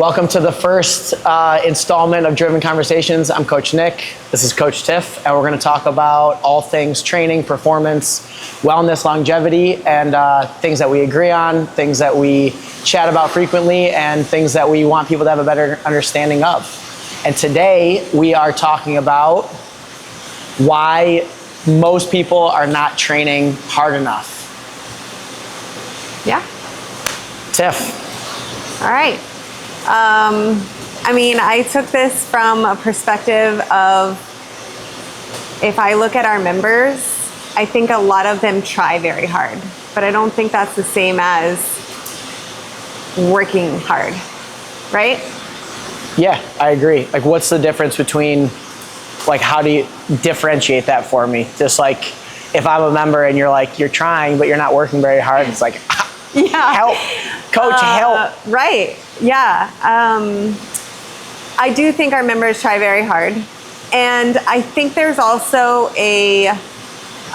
Welcome to the first installment of Driven Conversations. I'm Coach Nick. This is Coach Tiff, and we're going to talk about all things training, performance, wellness, longevity, and things that we agree on, things that we chat about frequently, and things that we want people to have a better understanding of. And today we are talking about why most people are not training hard enough. Yeah. Tiff. All right. I took this from a perspective of, if I look at our members, I think a lot of them try very hard, but I don't think that's the same as working hard, right? Yeah, I agree. Like, what's the difference between, like, how do you differentiate that for me? Just like, if I'm a member and you're like, you're trying, but you're not working very hard, it's like, yeah, help, coach, help. Right, yeah. I do think our members try very hard. And I think there's also a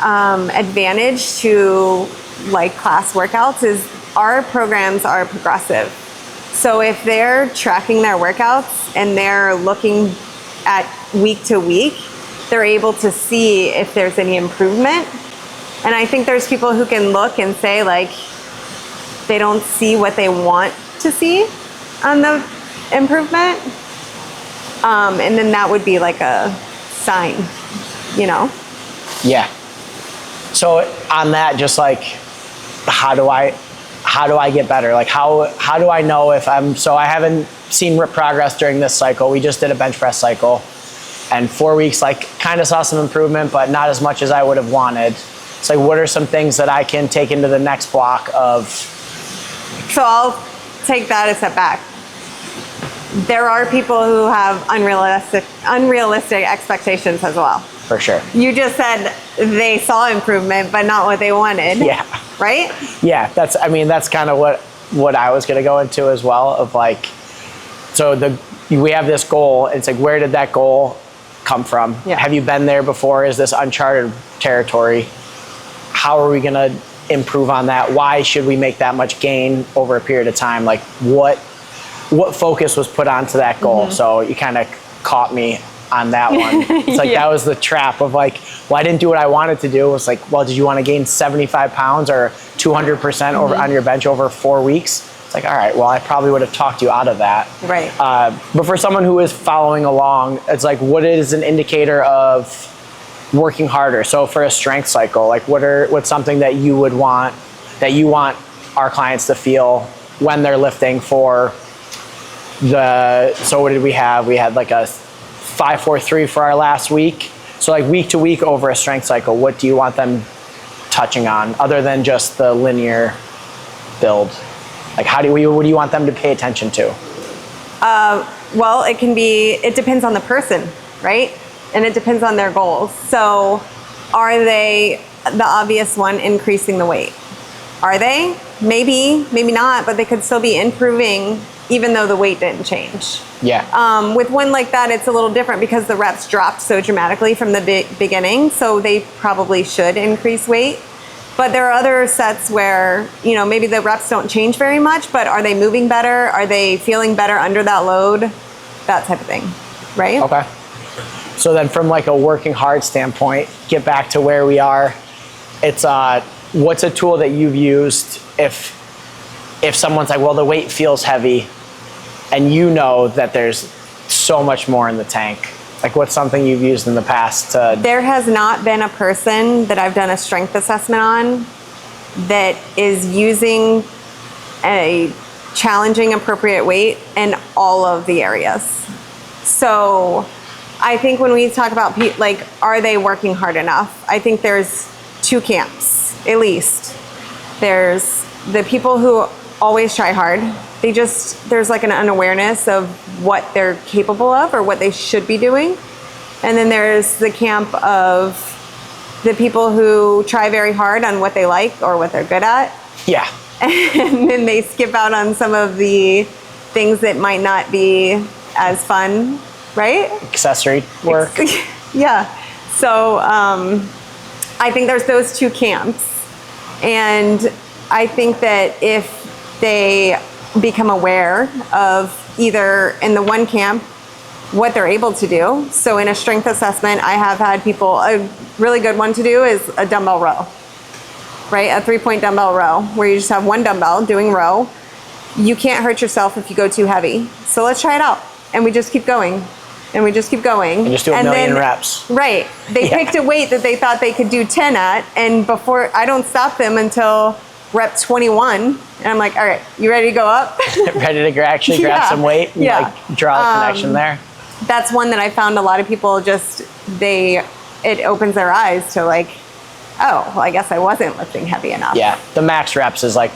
advantage to like class workouts is our programs are progressive. So if they're tracking their workouts and they're looking at week to week, they're able to see if there's any improvement. And I think there's people who can look and say like, they don't see what they want to see on the improvement. And then that would be like a sign, you know? Yeah. So on that, just like, how do I get better? Like, how do I know if so I haven't seen progress during this cycle. We just did a bench press cycle, and 4 weeks, like, kind of saw some improvement, but not as much as I would have wanted. It's like, what are some things that I can take into the next block of? So I'll take that a step back. There are people who have unrealistic expectations as well. For sure. You just said they saw improvement, but not what they wanted. Yeah. Right? Yeah, that's kind of what I was going to go into as well, of like, so we have this goal. It's like, where did that goal come from? Yeah. Have you been there before? Is this uncharted territory? How are we going to improve on that? Why should we make that much gain over a period of time? Like, what focus was put onto that goal? Mm-hmm. So you kind of caught me on that one. It's like, yeah. That was the trap of like, well, I didn't do what I wanted to do. It was like, well, did you want to gain 75 pounds or 200% over on your bench over 4 weeks? It's like, all right, well, I probably would have talked you out of that. Right. But for someone who is following along, it's like, what is an indicator of working harder? So for a strength cycle, like, what's something that you want our clients to feel when they're lifting for so what did we have? We had like a 5-4-3 for our last week. So like week to week over a strength cycle, what do you want them touching on other than just the linear build? Like, what do you want them to pay attention to? Well, it depends on the person, right? And it depends on their goals. So are they, the obvious one, increasing the weight? Are they? Maybe not, but they could still be improving even though the weight didn't change. Yeah. With one like that, it's a little different because the reps dropped so dramatically from the beginning, so they probably should increase weight. But there are other sets where, maybe the reps don't change very much, but are they moving better? Are they feeling better under that load? That type of thing, right? Okay. So then from like a working hard standpoint, get back to where we are. It's what's a tool that you've used if someone's like, well, the weight feels heavy, and you know that there's so much more in the tank? Like, what's something you've used in the past? There has not been a person that I've done a strength assessment on that is using a challenging appropriate weight in all of the areas. So I think when we talk about like, are they working hard enough? I think there's two camps, at least. There's the people who always try hard. There's like an unawareness of what they're capable of or what they should be doing. And then there's the camp of the people who try very hard on what they like or what they're good at. Yeah. And then they skip out on some of the things that might not be as fun, right? Accessory work. Yeah. So I think there's those two camps. And I think that if they become aware of either in the one camp, what they're able to do. So in a strength assessment, I have had people, a really good one to do is a dumbbell row, right? A 3-point dumbbell row where you just have one dumbbell doing row. You can't hurt yourself if you go too heavy. So let's try it out. And we just keep going. And we just keep going. And just do a million reps. Right. They picked a weight that they thought they could do 10 at. And before, I don't stop them until rep 21. And I'm like, all right, you ready to go up? Ready to actually grab some weight and like draw a connection there? That's one that I found a lot of people just, it opens their eyes to like, oh, well, I guess I wasn't lifting heavy enough. Yeah, the max reps is like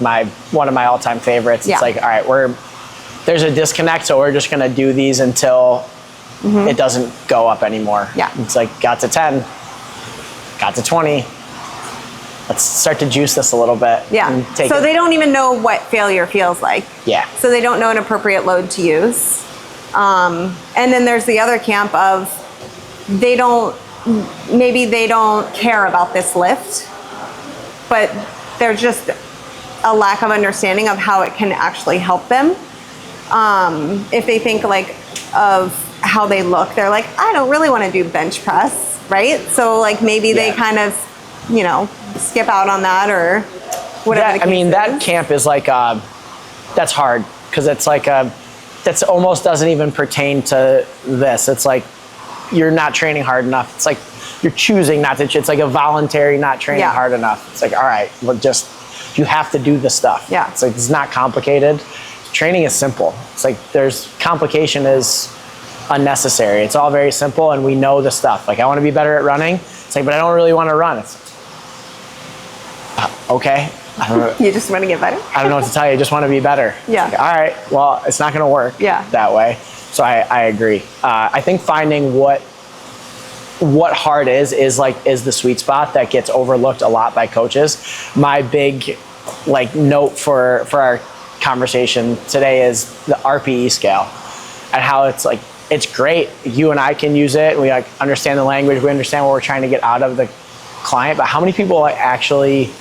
one of my all-time favorites. It's like, all right, there's a disconnect, so we're just gonna do these until it doesn't go up anymore. Yeah. It's like, got to 10, got to 20. Let's start to juice this a little bit. Yeah, so they don't even know what failure feels like. Yeah. So they don't know an appropriate load to use. And then there's the other camp of maybe they don't care about this lift, but there's just a lack of understanding of how it can actually help them. If they think like of how they look, they're like, I don't really want to do bench press, right? So like maybe they kind of, skip out on that or whatever. Yeah, I mean, that camp is like, that's hard because it's like that's almost doesn't even pertain to this. It's like you're not training hard enough. It's like you're choosing not to. It's like a voluntary not training hard enough. It's like, all right, well, you have to do the stuff. Yeah. It's like it's not complicated. Training is simple. It's like complication is unnecessary. It's all very simple, and we know the stuff. Like I want to be better at running. It's like, but I don't really want to run. It's okay. I don't know. You just want to get better? I don't know what to tell you. I just want to be better. Yeah. Like, all right. Well, it's not going to work that way. So I agree. I think finding what hard is the sweet spot that gets overlooked a lot by coaches. My big note for our conversation today is the RPE scale and how it's great. You and I can use it. We understand the language. We understand what we're trying to get out of the client. But how many people actually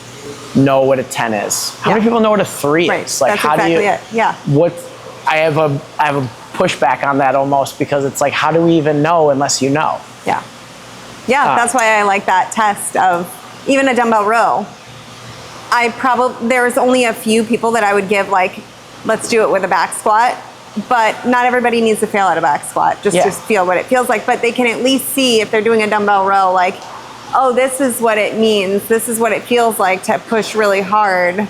know what a 10 is? How many people know what a 3 is? Like, that's how exactly do you? It. Yeah. I have a pushback on that almost because it's like, how do we even know unless you know? Yeah. Yeah. That's why I like that test of even a dumbbell row. There's only a few people that I would give let's do it with a back squat, but not everybody needs to fail at a back squat. Just feel what it feels like, but they can at least see if they're doing a dumbbell row, oh, this is what it means. This is what it feels like to push really hard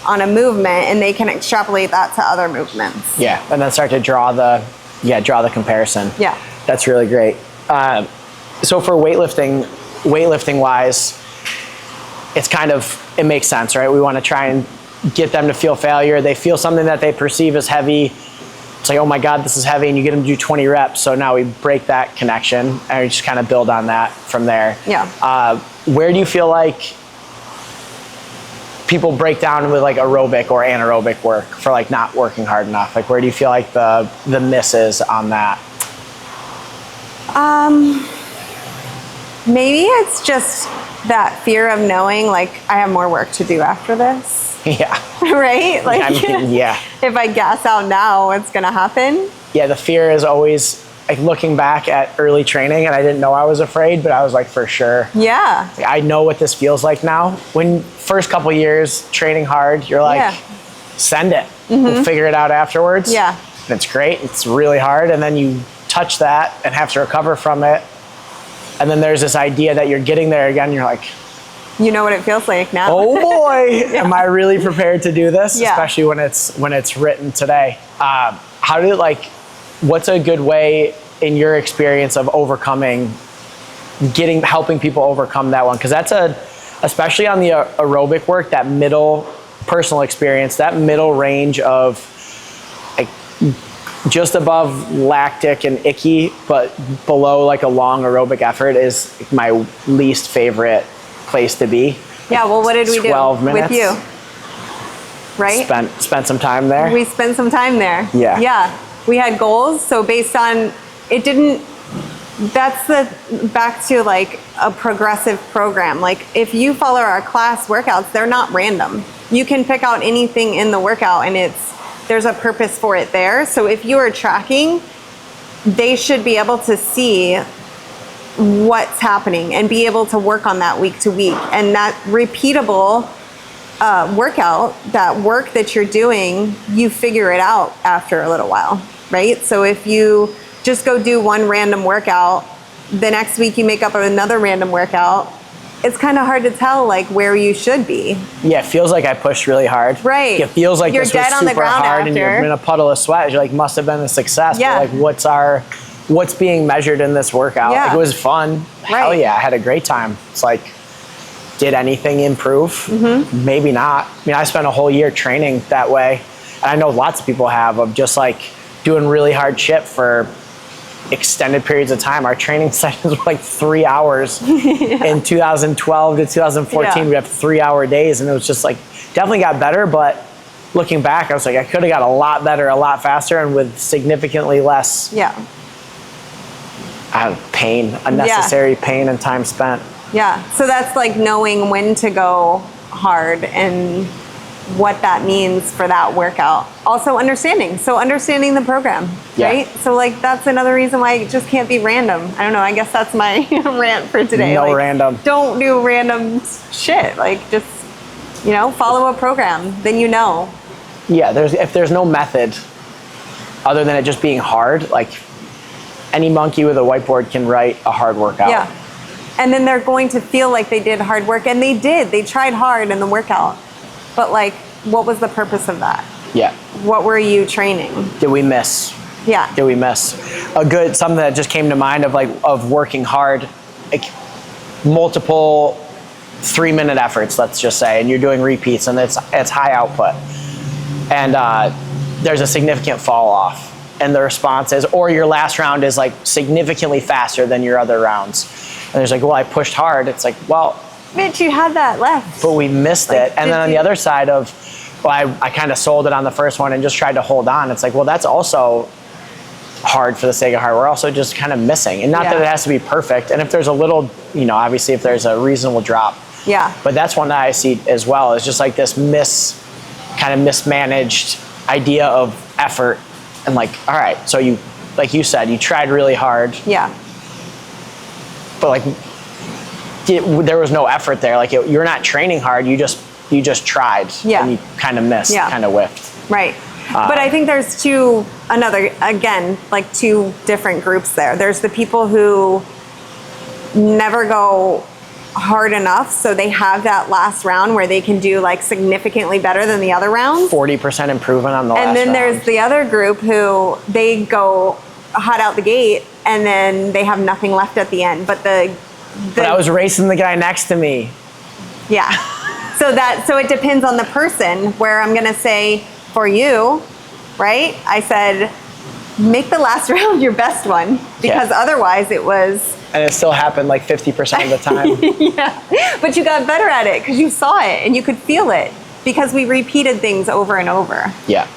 on a movement, and they can extrapolate that to other movements. Yeah, and then start to draw the comparison. Yeah. That's really great. So for weightlifting wise, it makes sense, right? We want to try and get them to feel failure. They feel something that they perceive as heavy. It's like, oh my God, this is heavy, and you get them to do 20 reps. So now we break that connection and we just kind of build on that from there. Yeah. Where do you feel like people break down with aerobic or anaerobic work for not working hard enough? Where do you feel like the miss is on that? Maybe it's just that fear of knowing I have more work to do after this. Yeah. Right? Yeah. If I gas out now, what's going to happen? Yeah, the fear is always looking back at early training, and I didn't know I was afraid, but I was for sure. Yeah. I know what this feels like now. When first couple years training hard, you're send it. We'll figure it out afterwards. Yeah. And it's great. It's really hard. And then you touch that and have to recover from it. And then there's this idea that you're getting there again. And you're you know what it feels like now. Oh boy, am I really prepared to do this? Yeah. Especially when it's written today. What's a good way in your experience of helping people overcome that one? Because that's especially on the aerobic work, that middle personal experience, that middle range of just above lactic and icky, but below a long aerobic effort is my least favorite place to be. Yeah, well, what did we do 12 minutes. with you? Right? Spent some time there. We spent some time there. Yeah. Yeah. We had goals, so based on, that's back to a progressive program. If you follow our class workouts, they're not random. You can pick out anything in the workout and it's there's a purpose for it there. So if you are tracking, they should be able to see what's happening and be able to work on that week to week. And that repeatable workout, that work that you're doing, you figure it out after a little while, right? So if you just go do one random workout, the next week you make up another random workout, it's kind of hard to tell like where you should be. Yeah, it feels like I pushed really hard. Right. It feels like you're this dead was on the super ground hard after. and you're in a puddle of sweat. You're like, must have been a success. Yeah. But like, what's being measured in this workout? Yeah. Like, it was fun. Hell Right. yeah, I had a great time. It's like, did anything improve? Mm-hmm. Maybe not. I mean, I spent a whole year training that way. And I know lots of people have, of just like doing really hard shit for extended periods of time. Our training sessions were like 3 hours. In 2012 to 2014, Yeah. we'd have 3 hour days, and it was just like, definitely got better, but looking back, I was like, I could have got a lot better, a lot faster, and with significantly less pain, unnecessary pain and time spent. Yeah. So that's like knowing when to go hard and what that means for that workout. Also understanding. So understanding the program, Yeah. right? So like that's another reason why it just can't be random. I don't know. I guess that's my rant for today. No like, random. Don't do random shit. Like just, follow a program. Then you know. Yeah, if there's no method other than it just being hard, like any monkey with a whiteboard can write a hard workout. Yeah. And then they're going to feel like they did hard work. And they did. They tried hard in the workout. But like, what was the purpose of that? Yeah. What were you training? Did we miss? Yeah. Did we miss? Something that just came to mind of working hard, like multiple 3-minute efforts, let's just say, and you're doing repeats and it's high output. And there's a significant fall off. And the response is, or your last round is like significantly faster than your other rounds. And there's like, well, I pushed hard. It's like, well, Mitch, you had that left. but we missed it. And then on the other side of, well, I kind of sold it on the first one and just tried to hold on. It's like, well, that's also hard for the sake of hard. We're also just kind of missing. And not that it has to be perfect. And if there's a little, obviously if there's a reasonable drop. Yeah. But that's one that I see as well. It's just like this kind of mismanaged idea of effort. And like, all right, so you, like you said, you tried really hard. Yeah. But like, there was no effort there. Like you're not training hard. You just tried. Yeah. And you kind of missed, kind of whiffed. Right. But I think there's two different groups there. There's the people who never go hard enough, so they have that last round where they can do like significantly better than the other rounds. 40% improvement on the last round. And then there's the other group who they go hot out the gate and then they have nothing left at the end. But But I was racing the guy next to me. Yeah. So it depends on the person, where I'm going to say for you, right? I said, make the last round your best one, because otherwise it was. And it still happened like 50% of the time. Yeah. But you got better at it because you saw it and you could feel it, because we repeated things over and over. Yeah.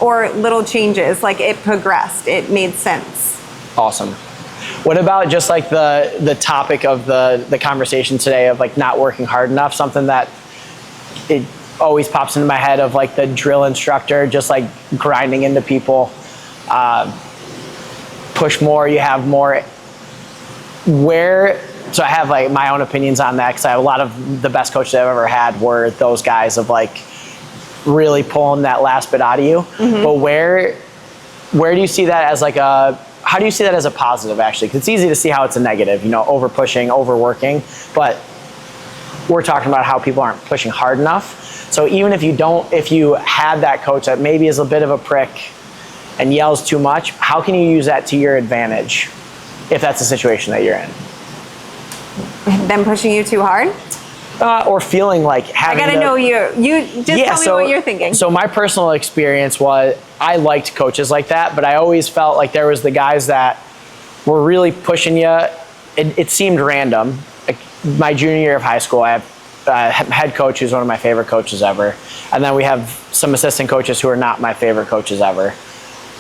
Or little changes, like it progressed. It made sense. Awesome. What about just like the topic of the conversation today of like not working hard enough? Something that it always pops into my head of like the drill instructor just like grinding into people. Push more, you have more. So I have like my own opinions on that, because I have a lot of the best coaches I've ever had were those guys of like really pulling that last bit out of you. Mm-hmm. But where do you see that as like how do you see that as a positive, actually? Because it's easy to see how it's a negative, over pushing, overworking, but we're talking about how people aren't pushing hard enough. So even if you have that coach that maybe is a bit of a prick and yells too much, how can you use that to your advantage if that's the situation that you're in? Them pushing you too hard? Or feeling like having I gotta know you just tell me what you're thinking. So my personal experience was I liked coaches like that, but I always felt like there was the guys that were really pushing you. It seemed random. Like my junior year of high school, I have head coach who's one of my favorite coaches ever. And then we have some assistant coaches who are not my favorite coaches ever.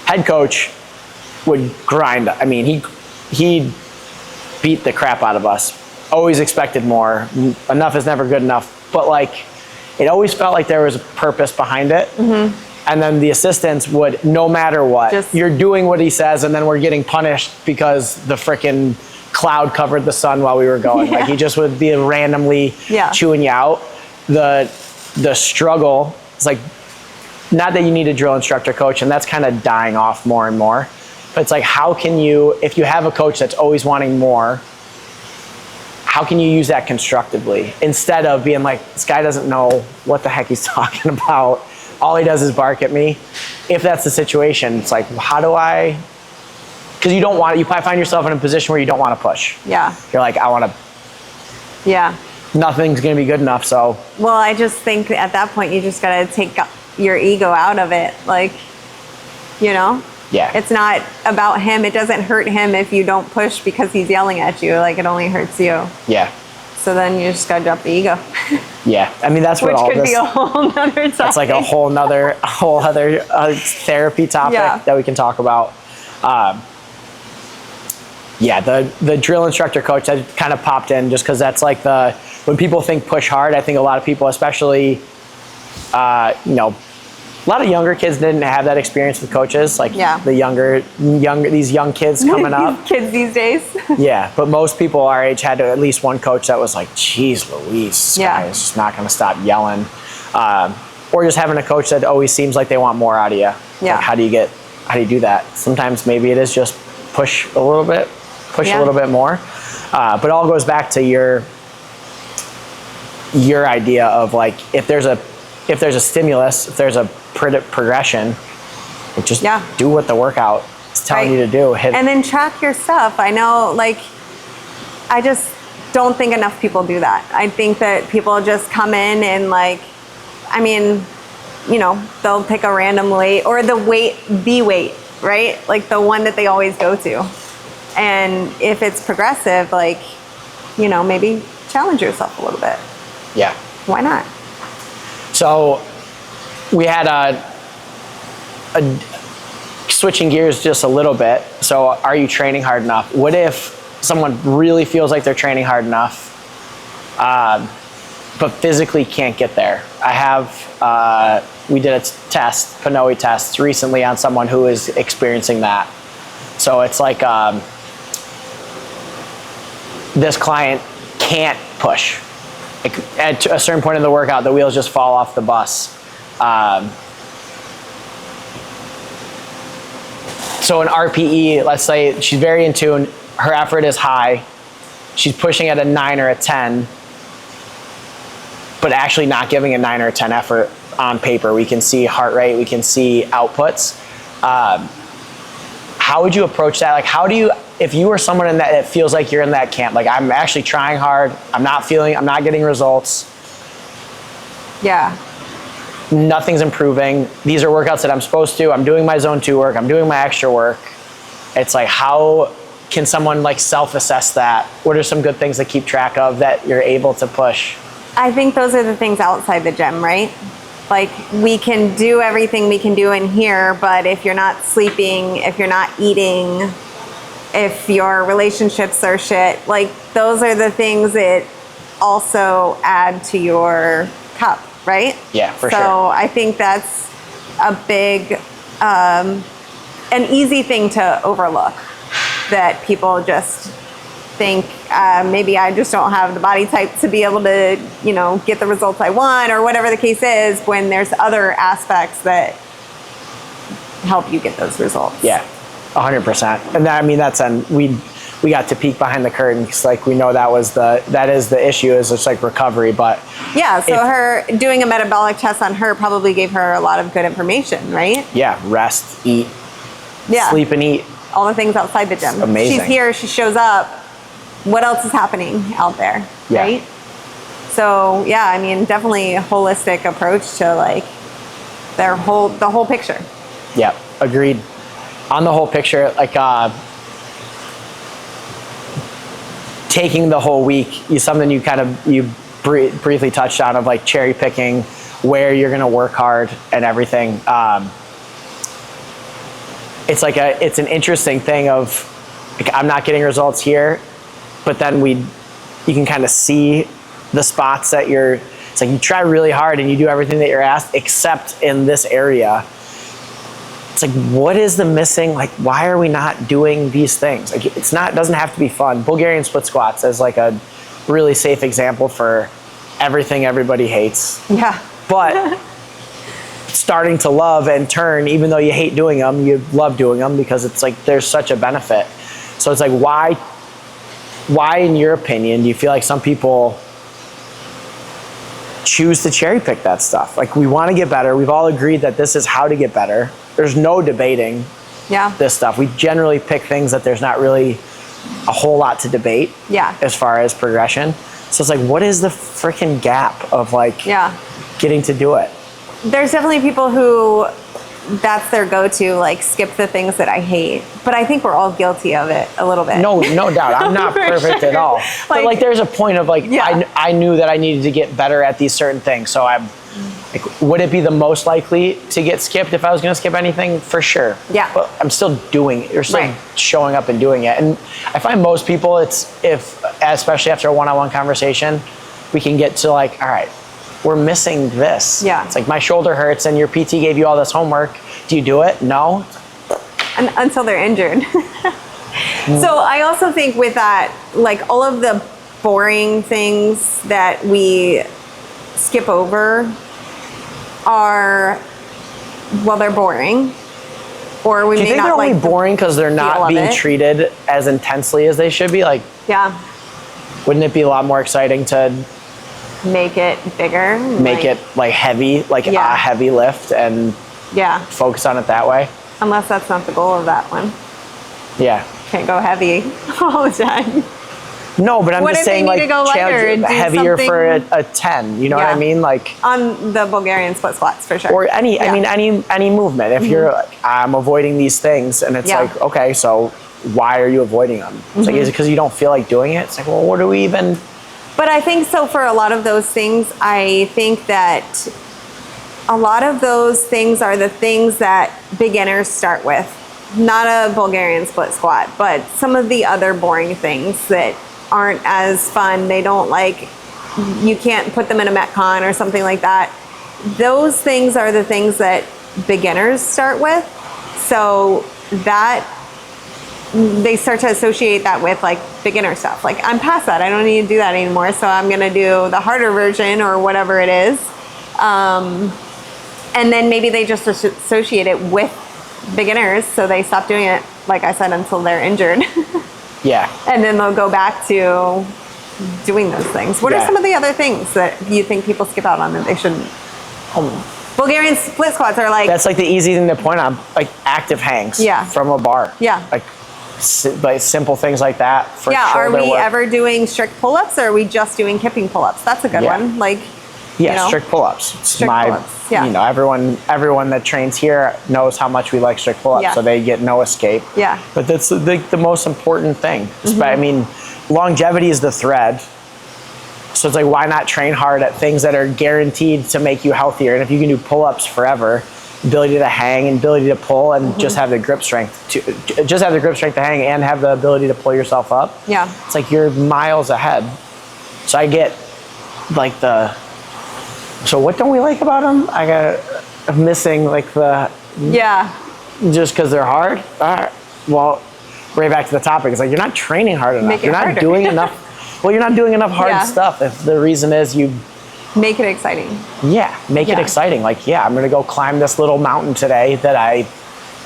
Head coach would grind. I mean, he beat the crap out of us. Always expected more. Enough is never good enough. But like, it always felt like there was a purpose behind it. Mm-hmm. And then the assistants would, no matter what, you're doing what he says, and then we're getting punished because the frickin' cloud covered the sun while we were going. Like he just would be randomly chewing you out. The struggle is like, not that you need a drill instructor coach, and that's kind of dying off more and more. But it's like, how can you, if you have a coach that's always wanting more, how can you use that constructively instead of being like, this guy doesn't know what the heck he's talking about. All he does is bark at me. If that's the situation, it's like, how do I, because you probably find yourself in a position where you don't want to push. Yeah. You're like, I want to. Yeah. Nothing's going to be good enough, so. Well, I just think at that point, you just got to take your ego out of it. Like, you know? Yeah. It's not about him. It doesn't hurt him if you don't push because he's yelling at you. Like, it only hurts you. Yeah. So then you just got to drop the ego. Yeah. I mean, that's what all this. Which could be a whole nother topic. That's like a whole other therapy topic that we can talk about. Yeah, the drill instructor coach that kind of popped in just because that's like when people think push hard, I think a lot of people, especially, a lot of younger kids didn't have that experience with coaches, like these young kids coming up. Kids these days. Yeah, but most people our age had at least one coach that was like, geez Louise, this guy is just not going to stop yelling. Or just having a coach that always seems like they want more out of you. Yeah. Like, how do you do that? Sometimes maybe it is just push a little bit more. But it all goes back to your idea of like, if there's a stimulus, if there's a progression, just do what the workout is telling you to do. And then track your stuff. I know, like, I just don't think enough people do that. I think that people just come in and like, I mean, they'll pick a random weight or the weight, right? Like the one that they always go to. And if it's progressive, like, maybe challenge yourself a little bit. Yeah. Why not? So we had a switching gears just a little bit. So are you training hard enough? What if someone really feels like they're training hard enough, but physically can't get there? I have, we did a test, PNOE tests recently on someone who is experiencing that. So it's like, this client can't push. At a certain point in the workout, the wheels just fall off the bus. So an RPE, let's say she's very in tune, her effort is high, she's pushing at a 9 or a 10, but actually not giving a 9 or a 10 effort on paper. We can see heart rate, we can see outputs. How would you approach that? Like, if you were someone in that feels like you're in that camp, like I'm actually trying hard, I'm not getting results. Yeah. Nothing's improving. These are workouts that I'm supposed to. I'm doing my zone 2 work. I'm doing my extra work. It's like, how can someone like self-assess that? What are some good things to keep track of that you're able to push? I think those are the things outside the gym, right? Like, we can do everything we can do in here, but if you're not sleeping, if you're not eating, if your relationships are shit, like, those are the things that also add to your cup, right? Yeah, for sure. So I think that's a big, an easy thing to overlook, that people just think maybe I just don't have the body type to be able to, get the results I want, or whatever the case is, when there's other aspects that help you get those results. Yeah, 100%. And that, we got to peek behind the curtain, because like we know that is the issue, is it's like recovery. But yeah, so her doing a metabolic test on her probably gave her a lot of good information, right? Yeah, rest, eat, sleep and eat. All the things outside the gym. Amazing. She's here, she shows up. What else is happening out there, right? So yeah, definitely a holistic approach to like the whole picture. Yeah, agreed. On the whole picture, like taking the whole week is something you briefly touched on, of like cherry picking where you're gonna work hard and everything. It's an interesting thing of like, I'm not getting results here, but then you can kind of see the spots that it's like you try really hard and you do everything that you're asked except in this area. It's like, what is the missing? Like, why are we not doing these things? Like, it doesn't have to be fun. Bulgarian split squats is like a really safe example for everything everybody hates. Yeah. But starting to love and turn, even though you hate doing them, you love doing them because it's like there's such a benefit. So it's like, why in your opinion do you feel like some people choose to cherry pick that stuff? Like, we want to get better. We've all agreed that this is how to get better. There's no debating this stuff. We generally pick things that there's not really a whole lot to debate as far as progression. So it's like, what is the freaking gap of like getting to do it? There's definitely people who that's their go-to, like skip the things that I hate. But I think we're all guilty of it a little bit. No doubt. I'm not perfect at all. But like there's a point of like, I knew that I needed to get better at these certain things. So I'm like, would it be the most likely to get skipped if I was going to skip anything? For sure. Yeah. But I'm still doing it. You're still showing up and doing it. And I find most people, especially after a one-on-one conversation, we can get to like, all right, we're missing this. Yeah. It's like, my shoulder hurts and your PT gave you all this homework. Do you do it? No. Until they're injured. So I also think with that, like all of the boring things that we skip over are, well, they're boring. Or we Do you may think not they're only like boring because they're not being treated as intensely as they should be? Like, wouldn't it be a lot more exciting to make it bigger, make it like heavy, like a heavy lift, and focus on it that way? Unless that's not the goal of that one. Yeah. Can't go heavy all the time. No, but I'm just saying, like, challenge heavier for a 10. You know what I mean? Like on the Bulgarian split squats for sure. Or any movement. If you're like, I'm avoiding these things, and it's like, okay, so why are you avoiding them? It's like, is it because you don't feel like doing it? It's like, well, what do we even? But I think so for a lot of those things, I think that a lot of those things are the things that beginners start with. Not a Bulgarian split squat, but some of the other boring things that aren't as fun. They don't like, you can't put them in a Metcon or something like that. Those things are the things that beginners start with. So that they start to associate that with like beginner stuff. Like, I'm past that. I don't need to do that anymore. So I'm going to do the harder version or whatever it is. And then maybe they just associate it with beginners. So they stop doing it, like I said, until they're injured. Yeah. And then they'll go back to doing those things. What are some of the other things that you think people skip out on that they shouldn't? Bulgarian split squats are like... That's like the easy thing to point out, like active hangs from a bar. Yeah. Like simple things like that. For are we work. ever doing strict pull-ups, or are we just doing kipping pull-ups? That's a good one. Like, strict pull-ups. Strict pull-ups. Yeah. You know, everyone that trains here knows how much we like strict pull-ups, so they get no escape. Yeah. But that's the most important thing. I mean, longevity is the thread. So it's like, why not train hard at things that are guaranteed to make you healthier? And if you can do pull-ups forever, ability to hang and ability to pull, and just have the grip strength to hang and have the ability to pull yourself up. Yeah. It's like you're miles ahead. So I get like so what don't we like about them? I'm missing like just because they're hard. All right. Well, right back to the topic. It's like, you're not training hard enough. You're not doing enough. Well, you're not doing enough hard stuff. If the reason is you make it exciting. Yeah, make it exciting. Like, I'm going to go climb this little mountain today that I'm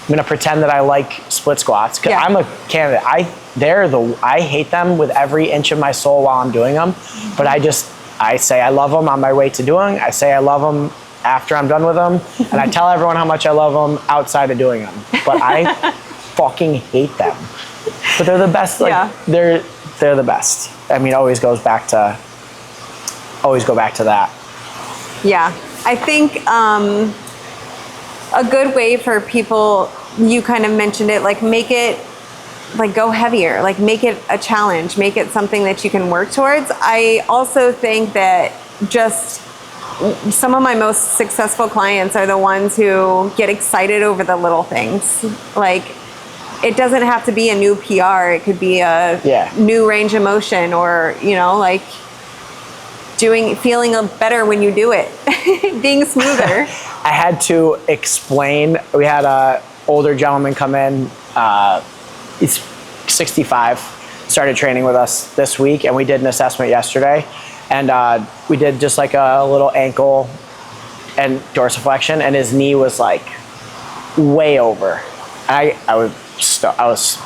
going to pretend that I like split squats. Cause I'm a candidate. I hate them with every inch of my soul while I'm doing them. But I say I love them on my way to doing. I say I love them after I'm done with them. And I tell everyone how much I love them outside of doing them. But I fucking hate them. But they're the best. Like, they're the best. I mean, always go back to that. Yeah. I think a good way for people, you kind of mentioned it, like make it, like go heavier, like make it a challenge, make it something that you can work towards. I also think that just some of my most successful clients are the ones who get excited over the little things. Like, it doesn't have to be a new PR. It could be a new range of motion, or, like, feeling better when you do it, being smoother. I had to explain. We had a older gentleman come in. He's 65. Started training with us this week, and we did an assessment yesterday. And we did just like a little ankle and dorsiflexion, and his knee was like way over. I was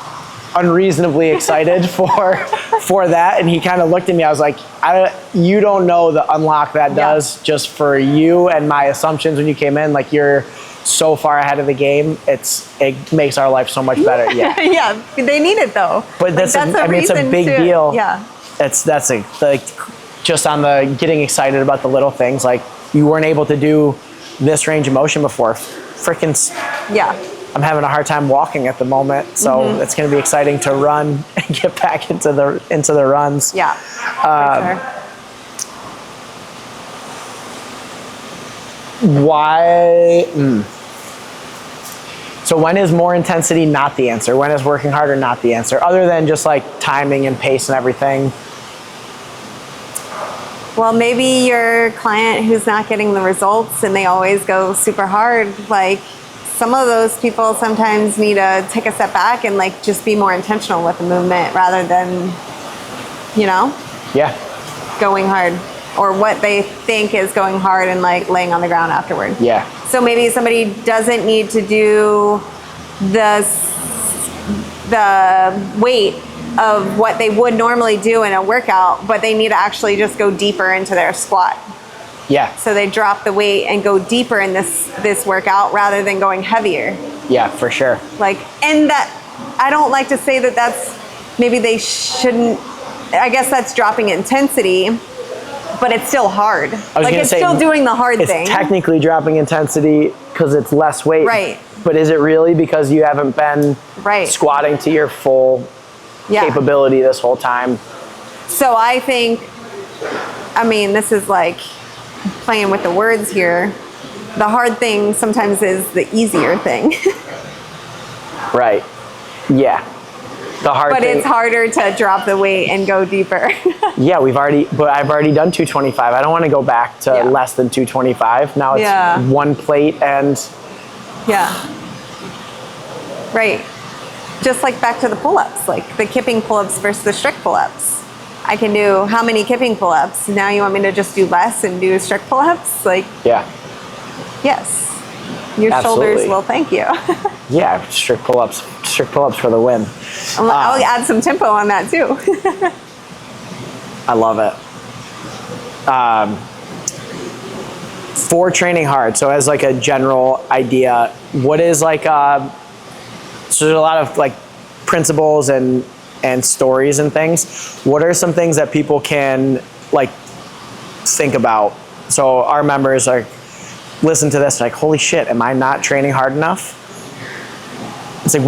unreasonably excited for that, and he kind of looked at me. I was like, you don't know the unlock that does just for you and my assumptions when you came in. Like, you're so far ahead of the game. It makes our life so much better. Yeah. Yeah, they need it though. But it's a big deal. Yeah. That's just on the getting excited about the little things. Like, you weren't able to do this range of motion before. Yeah. I'm having a hard time walking at the moment, so it's going to be exciting to run and get back into the runs. Yeah. For sure. Why? So when is more intensity not the answer? When is working harder not the answer? Other than just like timing and pace and everything. Well, maybe your client who's not getting the results and they always go super hard, like some of those people sometimes need to take a step back and like just be more intentional with the movement rather than, going hard, or what they think is going hard and like laying on the ground afterward. Yeah. So maybe somebody doesn't need to do the weight of what they would normally do in a workout, but they need to actually just go deeper into their squat. Yeah. So they drop the weight and go deeper in this workout rather than going heavier. Yeah, for sure. And that, I don't like to say that that's, maybe they shouldn't, I guess that's dropping intensity, but it's still hard. It's still doing the hard thing. It's technically dropping intensity because it's less weight. Right. But is it really because you haven't been squatting to your full capability this whole time? So I think, this is like playing with the words here. The hard thing sometimes is the easier thing. Right. Yeah. The hard but thing. It's harder to drop the weight and go deeper. Yeah, I've already done 225. I don't want to go back to less than 225. Now it's one plate and. Yeah. Right. Just like back to the pull-ups, like the kipping pull-ups versus the strict pull-ups. I can do how many kipping pull-ups? Now you want me to just do less and do strict pull-ups? Yes. Your shoulders will thank you. Yeah, strict pull-ups for the win. I'll add some tempo on that too. I love it. For training hard, so as like a general idea, what is like, so there's a lot of like principles and stories and things. What are some things that people can like think about? So our members are listen to this like, holy shit, am I not training hard enough? It's like,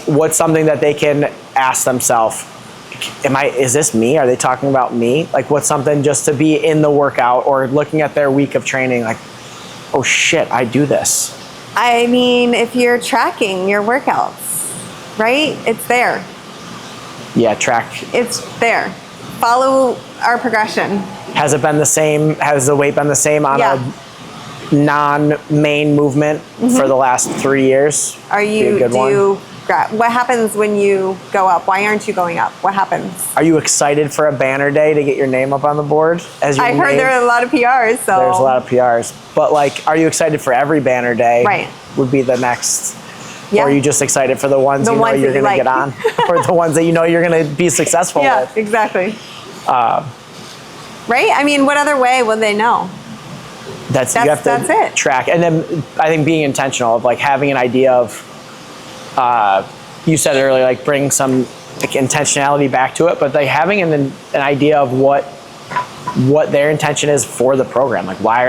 what's something that they can ask themselves? Is this me? Are they talking about me? Like, what's something just to be in the workout or looking at their week of training, like, oh shit, I do this. If you're tracking your workouts, right? It's there. Yeah, track. It's there. Follow our progression. Has it been the same? Has the weight been the same on a non-main movement for the last 3 years? What happens when you go up? Why aren't you going up? What happens? Are you excited for a banner day to get your name up on the board? I heard there are a lot of PRs. So there's a lot of PRs. But like, are you excited for every banner day? Right. Would be the next. Yeah. Or are you just excited for the ones you're going to get on? Or the ones that you know you're going to be successful with? Yeah, exactly. Right? What other way would they know? That's it. Track. And then I think being intentional of like having an idea of, you said it earlier, like bring some like intentionality back to it, but like having an idea of what their intention is for the program. Like why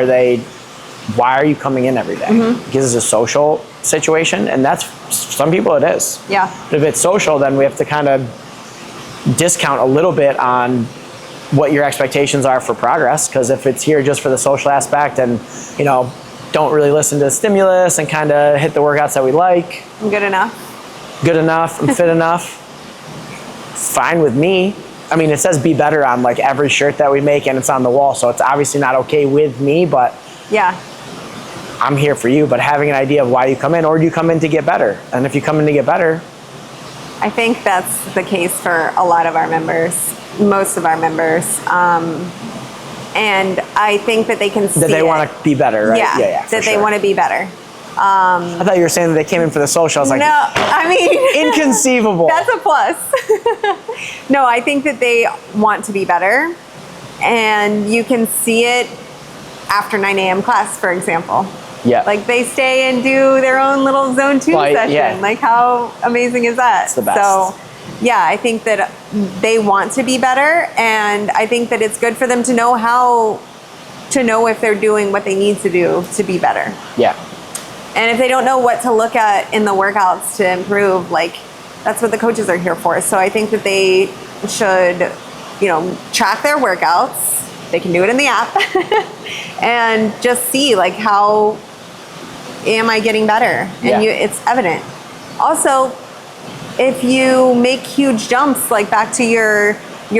are you coming in every day? Because it's a social situation, and that's, some people it is. Yeah. But if it's social, then we have to kind of discount a little bit on what your expectations are for progress, because if it's here just for the social aspect and don't really listen to the stimulus and kind of hit the workouts that we like, good enough, I'm fit enough, fine with me. I mean, it says be better on like every shirt that we make, and it's on the wall. So it's obviously not okay with me, but Yeah. I'm here for you. But having an idea of why you come in, or do you come in to get better? And if you come in to get better, I think that's the case for a lot of our members, most of our members. And I think that they can see that they want to be better, right? Yeah, that they want to be better. I thought you were saying that they came in for the social. I was like, No, I mean, inconceivable. that's a plus. No, I think that they want to be better, and you can see it after 9 a.m. class, for example. Yeah. Like they stay and do their own little zone 2 session. Yeah. Like how amazing is that? It's the best. So yeah, I think that they want to be better, and I think that it's good for them to know if they're doing what they need to do to be better. Yeah. And if they don't know what to look at in the workouts to improve, like that's what the coaches are here for. So I think that they should, track their workouts. They can do it in the app and just see like how am I getting better? And it's evident. Also, if you make huge jumps, like back to your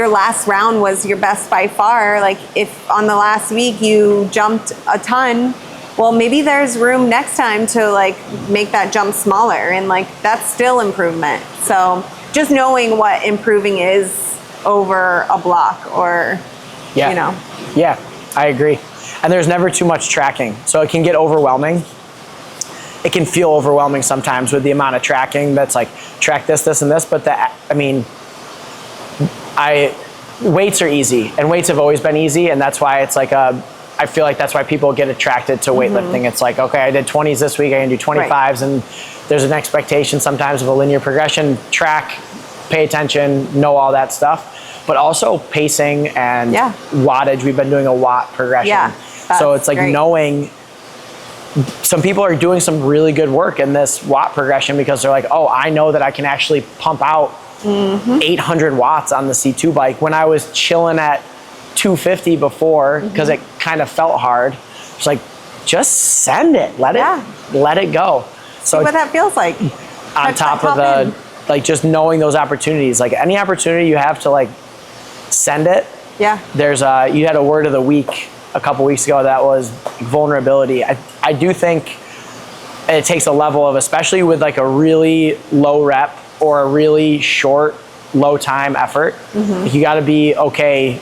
last round was your best by far, like if on the last week you jumped a ton, well, maybe there's room next time to like make that jump smaller, and like that's still improvement. So just knowing what improving is over a block or, Yeah, I agree. And there's never too much tracking. So it can get overwhelming. It can feel overwhelming sometimes with the amount of tracking that's like track this, this, and this. But weights are easy, and weights have always been easy. And that's why it's like I feel like that's why people get attracted to weightlifting. It's like, okay, I did 20s this week, I can do 25s, and there's an expectation sometimes of a linear progression. Track, pay attention, know all that stuff, but also pacing and wattage. We've been doing a watt progression. Yeah, so it's like knowing some people are doing some really good work in this watt progression because they're like, oh, I know that I can actually pump out 800 watts on the C2 bike when I was chilling at 250 before because it kind of felt hard. It's like, just send it, let it go. So see what that feels like. On top of like just knowing those opportunities, like any opportunity you have to like send it. Yeah. There's you had a word of the week a couple weeks ago that was vulnerability. I do think it takes a level of, especially with like a really low rep or a really short, low time effort, you got to be okay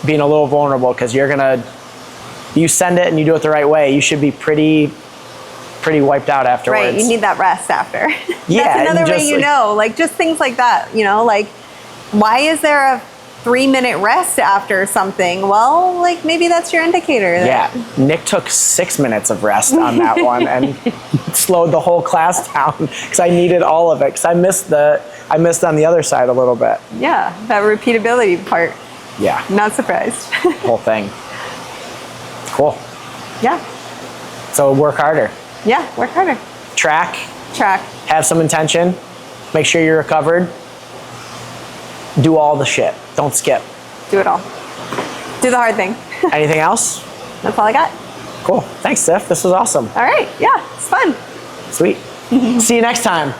being a little vulnerable, because you send it and you do it the right way, you should be pretty wiped out afterwards. Right, you need that rest after. Yeah. That's another way, like just things like that, like why is there a 3-minute rest after something? Well, like maybe that's your indicator. Yeah, Nick took 6 minutes of rest on that one and slowed the whole class down because I needed all of it, because I missed on the other side a little bit. Yeah, that repeatability part. Yeah. Not surprised. Whole thing. Cool. Yeah. So work harder. Yeah, work harder. Track. Have some intention. Make sure you're recovered. Do all the shit. Don't skip. Do it all. Do the hard thing. Anything else? That's all I got. Cool. Thanks, Steph. This was awesome. All right. Yeah, it's fun. Sweet. See you next time.